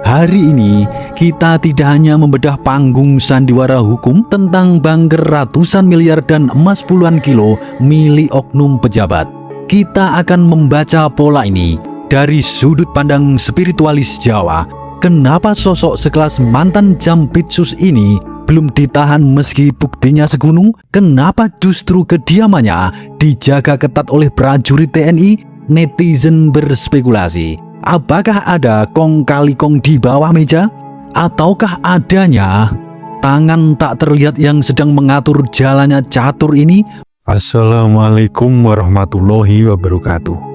Hari ini kita tidak hanya membedah panggung sandiwara hukum tentang bangker ratusan miliar dan emas puluhan kilo milik oknum pejabat. Kita akan membaca pola ini dari sudut pandang spiritualis Jawa. Kenapa sosok sekelas mantan Jampitsus ini belum ditahan meski buktinya segunung? Kenapa justru kediamannya dijaga ketat oleh prajurit TNI? Netizen berspekulasi, apakah ada kong kali kong di bawah meja? Ataukah adanya tangan tak terlihat yang sedang mengatur jalannya catur ini? Assalamualaikum warahmatullahi wabarakatuh.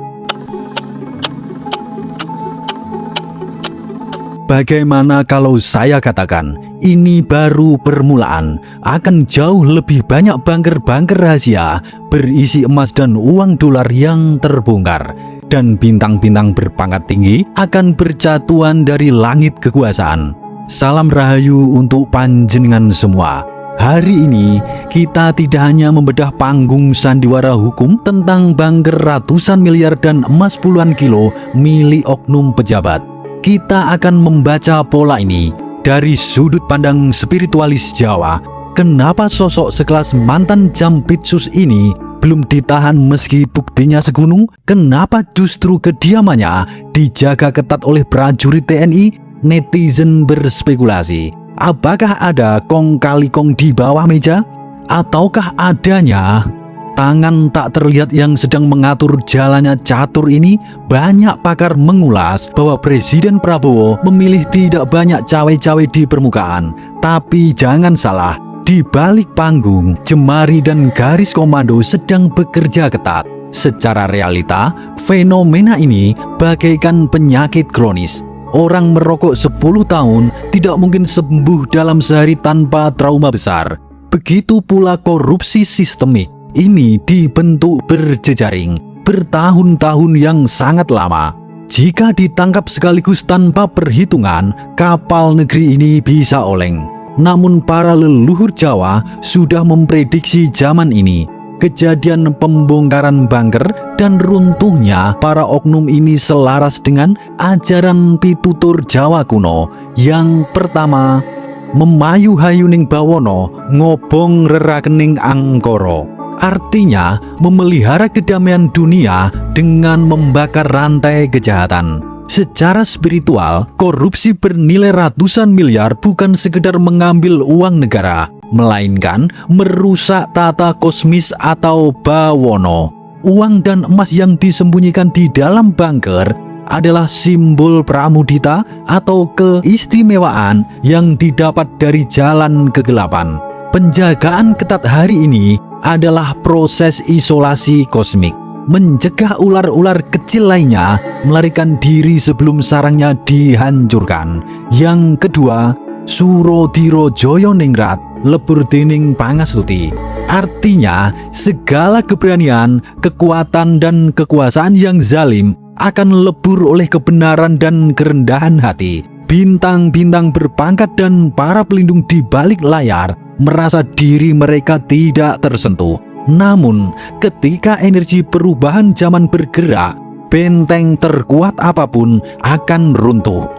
Bagaimana kalau saya katakan ini baru permulaan? Akan jauh lebih banyak bangker-bangker rahasia berisi emas dan uang dolar yang terbongkar, dan bintang-bintang berpangkat tinggi akan berjatuhan dari langit kekuasaan. Salam rahayu untuk panjenengan semua. Hari ini kita tidak hanya membedah panggung sandiwara hukum tentang bangker ratusan miliar dan emas puluhan kilo milik oknum pejabat. Kita akan membaca pola ini dari sudut pandang spiritualis Jawa. Kenapa sosok sekelas mantan Jampitsus ini belum ditahan meski buktinya segunung? Kenapa justru kediamannya dijaga ketat oleh prajurit TNI? Netizen berspekulasi, apakah ada kong kali kong di bawah meja? Ataukah adanya tangan tak terlihat yang sedang mengatur jalannya catur ini? Banyak pakar mengulas bahwa Presiden Prabowo memilih tidak banyak cawe-cawe di permukaan. Tapi jangan salah, di balik panggung, jemari dan garis komando sedang bekerja ketat. Secara realita, fenomena ini bagaikan penyakit kronis. Orang merokok 10 tahun tidak mungkin sembuh dalam sehari tanpa trauma besar. Begitu pula korupsi sistemik. Ini dibentuk berjejaring, bertahun-tahun yang sangat lama. Jika ditangkap sekaligus tanpa perhitungan, kapal negeri ini bisa oleng. Namun para leluhur Jawa sudah memprediksi zaman ini. Kejadian pembongkaran bangker dan runtuhnya para oknum ini selaras dengan ajaran pitutur Jawa kuno. Yang pertama, memayu hayuning bawono, ngobong rerakening angkoro. Artinya memelihara kedamaian dunia dengan membakar rantai kejahatan. Secara spiritual, korupsi bernilai ratusan miliar bukan sekedar mengambil uang negara, melainkan merusak tata kosmis atau bawono. Uang dan emas yang disembunyikan di dalam bangker adalah simbol pramudita atau keistimewaan yang didapat dari jalan kegelapan. Penjagaan ketat hari ini adalah proses isolasi kosmik, mencegah ular-ular kecil lainnya melarikan diri sebelum sarangnya dihancurkan. Yang kedua, Surodiro Joyo Ningrat lebur dening pangastuti. Artinya, segala keberanian, kekuatan dan kekuasaan yang zalim akan lebur oleh kebenaran dan kerendahan hati. Bintang-bintang berpangkat dan para pelindung di balik layar merasa diri mereka tidak tersentuh. Namun, ketika energi perubahan zaman bergerak, benteng terkuat apapun akan runtuh.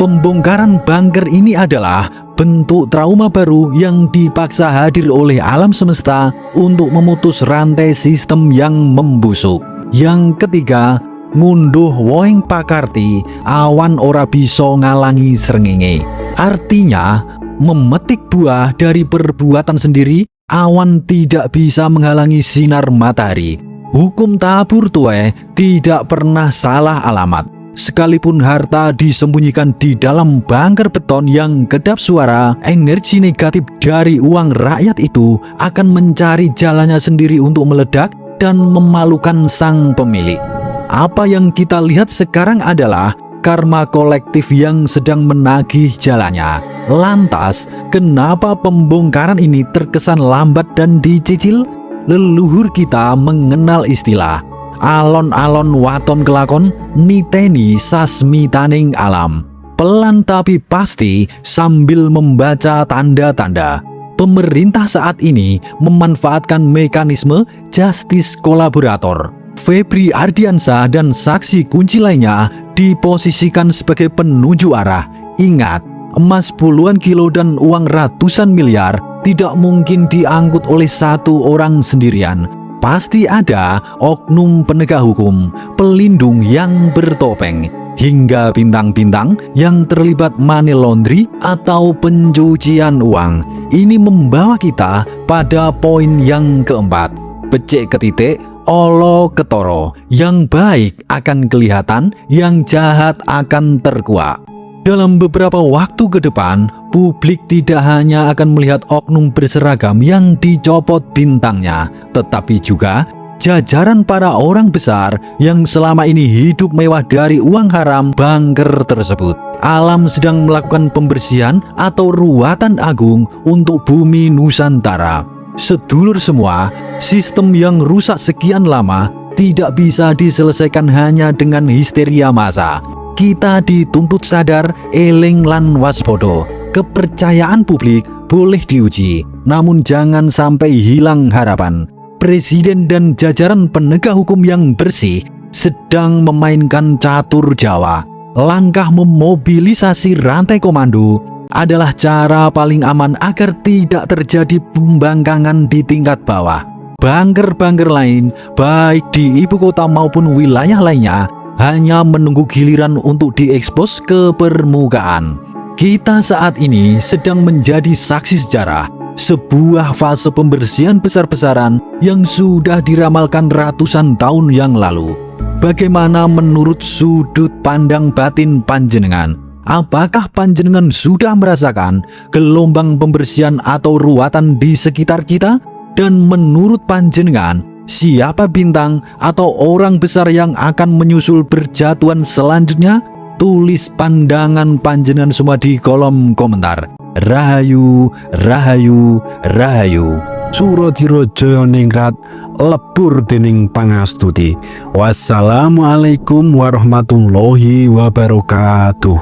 Pembongkaran bangker ini adalah bentuk trauma baru yang dipaksa hadir oleh alam semesta untuk memutus rantai sistem yang membusuk. Yang ketiga, ngunduh woing pakarti, awan ora bisa ngalangi srengenge. Artinya, memetik buah dari perbuatan sendiri, awan tidak bisa menghalangi sinar matahari. Hukum tabur tuai tidak pernah salah alamat. Sekalipun harta disembunyikan di dalam bangker beton yang kedap suara, energi negatif dari uang rakyat itu akan mencari jalannya sendiri untuk meledak dan memalukan sang pemilik. Apa yang kita lihat sekarang adalah karma kolektif yang sedang menagih jalannya. Lantas, kenapa pembongkaran ini terkesan lambat dan dicicil? Leluhur kita mengenal istilah alon-alon waton kelakon, niteni sasmitaning alam. Pelan tapi pasti sambil membaca tanda-tanda. Pemerintah saat ini memanfaatkan mekanisme justice kolaborator. Febri Ardiansyah dan saksi kunci lainnya diposisikan sebagai penunjuk arah. Ingat, emas puluhan kilo dan uang ratusan miliar tidak mungkin diangkut oleh satu orang sendirian. Pasti ada oknum penegak hukum, pelindung yang bertopeng, hingga bintang-bintang yang terlibat money laundry atau pencucian uang. Ini membawa kita pada poin yang keempat. Becik ke titik, olo ketoro. Yang baik akan kelihatan, yang jahat akan terkuak. Dalam beberapa waktu ke depan, publik tidak hanya akan melihat oknum berseragam yang dicopot bintangnya, tetapi juga jajaran para orang besar yang selama ini hidup mewah dari uang haram bangker tersebut. Alam sedang melakukan pembersihan atau ruatan agung untuk bumi Nusantara. Sedulur semua, sistem yang rusak sekian lama tidak bisa diselesaikan hanya dengan histeria massa. Kita dituntut sadar, eling lan waspodo. Kepercayaan publik boleh diuji, namun jangan sampai hilang harapan. Presiden dan jajaran penegak hukum yang bersih sedang memainkan catur Jawa. Langkah memobilisasi rantai komando adalah cara paling aman agar tidak terjadi pembangkangan di tingkat bawah. Bangker-bangker lain, baik di ibu kota maupun wilayah lainnya, hanya menunggu giliran untuk diekspos ke permukaan. Kita saat ini sedang menjadi saksi sejarah, sebuah fase pembersihan besar-besaran yang sudah diramalkan ratusan tahun yang lalu. Bagaimana menurut sudut pandang batin panjenengan? Apakah panjenengan sudah merasakan gelombang pembersihan atau ruatan di sekitar kita? Dan menurut panjenengan, siapa bintang atau orang besar yang akan menyusul berjatuhan selanjutnya? Tulis pandangan panjenengan semua di kolom komentar. Rahayu, rahayu, rahayu. Suradira Jaya ningrat lebur dening pangastuti. Wassalamualaikum warahmatullahi wabarakatuh.